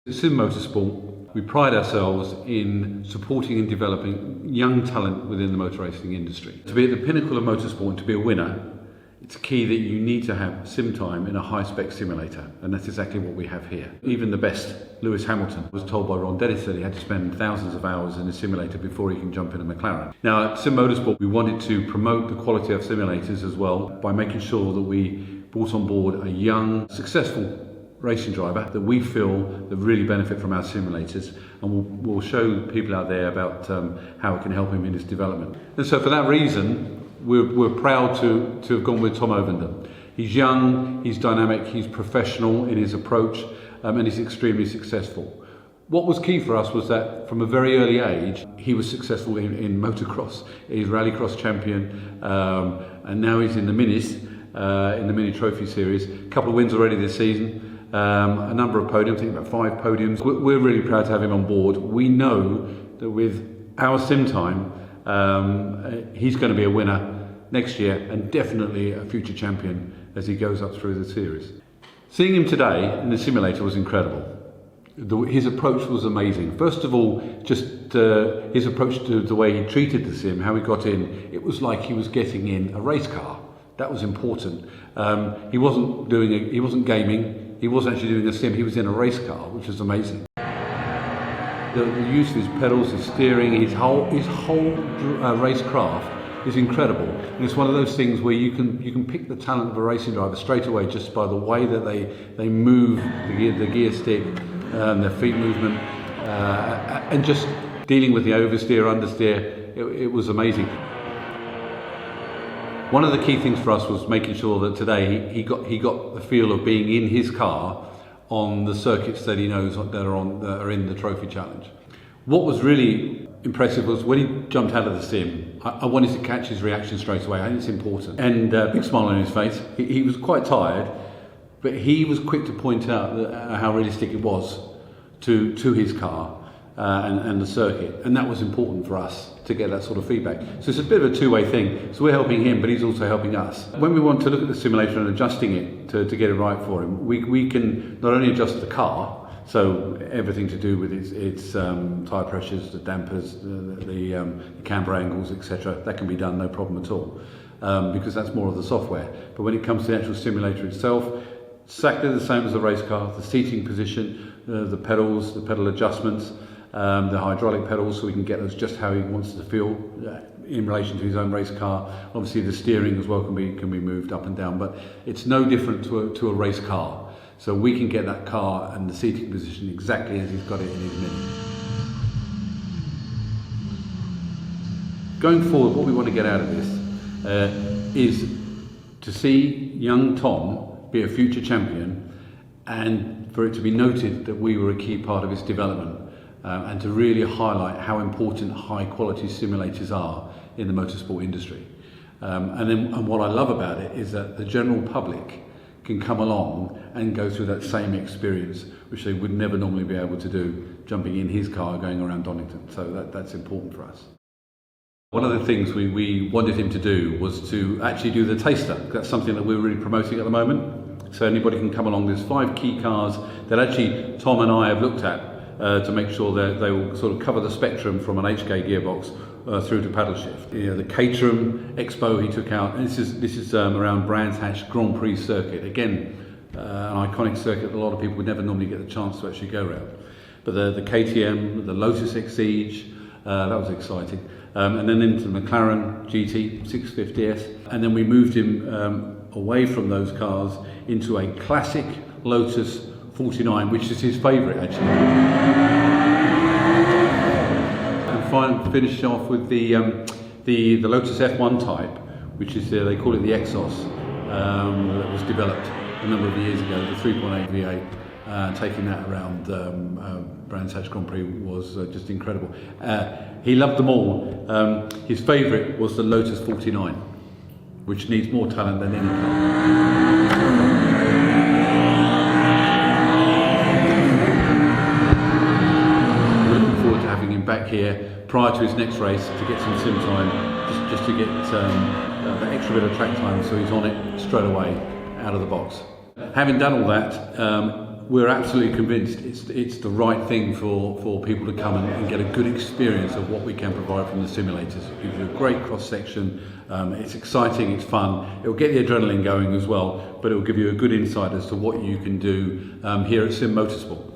At SIM Motorsport, we pride ourselves in supporting and developing young talent within the motor racing industry. To be at the pinnacle of motorsport and to be a winner, it's key that you need to have sim time in a high-spec simulator, and that's exactly what we have here. Even the best, Lewis Hamilton, was told by Ron Dennis that he had to spend thousands of hours in a simulator before he can jump in a McLaren. Now, at SIM Motorsport, we wanted to promote the quality of simulators as well by making sure that we brought on board a young, successful racing driver that we feel that really benefit from our simulators, and we'll show people out there about how it can help him in his development. And so for that reason, we're proud to have gone with Tom Ovenden. He's young, he's dynamic, he's professional in his approach, and he's extremely successful. What was key for us was that from a very early age, he was successful in motocross. He's rallycross champion, and now he's in the minis, in the Mini Trophy Series. A couple of wins already this season. A number of podiums, I think about 5 podiums. We're really proud to have him on board. We know that with our sim time, he's going to be a winner next year and definitely a future champion as he goes up through the series. Seeing him today in the simulator was incredible. His approach was amazing. First of all, just his approach to the way he treated the sim, how he got in, it was like he was getting in a race car. That was important. He wasn't gaming. He wasn't actually doing a sim, he was in a race car, which was amazing. The use of his pedals, his steering, his whole racecraft is incredible. And it's one of those things where you can pick the talent of a racing driver straight away just by the way that they move the gear stick, their feet movement, and just dealing with the oversteer, understeer. It was amazing. One of the key things for us was making sure that today he got the feel of being in his car on the circuits that he knows that are in the Trophy Challenge. What was really impressive was when he jumped out of the sim, I wanted to catch his reaction straight away. I think it's important. And big smile on his face. He was quite tired, but he was quick to point out how realistic it was to his car and the circuit, and that was important for us to get that sort of feedback. So it's a bit of a two-way thing. So we're helping him, but he's also helping us. When we want to look at the simulator and adjusting it to get it right for him, we can not only adjust the car, so everything to do with its tyre pressures, the dampers, the camber angles, etc. That can be done, no problem at all, because that's more of the software. But when it comes to the actual simulator itself, exactly the same as the race car, the seating position, the pedals, the pedal adjustments, the hydraulic pedals, so we can get those just how he wants to feel in relation to his own race car. Obviously the steering as well can be moved up and down, but it's no different to a race car. So we can get that car and the seating position exactly as he's got it in his Mini. Going forward, what we want to get out of this is to see young Tom be a future champion, and for it to be noted that we were a key part of his development. And to really highlight how important high-quality simulators are in the motorsport industry. And what I love about it is that the general public can come along and go through that same experience, which they would never normally be able to do, jumping in his car going around Donington. So that's important for us. One of the things we wanted him to do was to actually do the taster. That's something that we're really promoting at the moment. So anybody can come along. There's 5 key cars that actually Tom and I have looked at to make sure that they will sort of cover the spectrum from an HK gearbox through to paddle shift. The Caterham Expo he took out, and this is around Brands Hatch Grand Prix circuit. Again, an iconic circuit that a lot of people would never normally get the chance to actually go around. But the KTM, the Lotus Exige, that was exciting. And then into the McLaren GT 650S, and then we moved him away from those cars into a classic Lotus 49, which is his favourite actually. And finally finish off with the Lotus F1 type, which is they call it the Exos, that was developed a number of years ago, the 3.8 V8. Taking that around Brands Hatch Grand Prix was just incredible. He loved them all. His favourite was the Lotus 49, which needs more talent than any car. Back here prior to his next race to get some sim time, just to get that extra bit of track time, so he's on it straight away out of the box. Having done all that, we're absolutely convinced it's the right thing for people to come and get a good experience of what we can provide from the simulators. It gives you a great cross-section, it's exciting, it's fun, it'll get the adrenaline going as well, but it'll give you a good insight as to what you can do here at SIM Motorsport.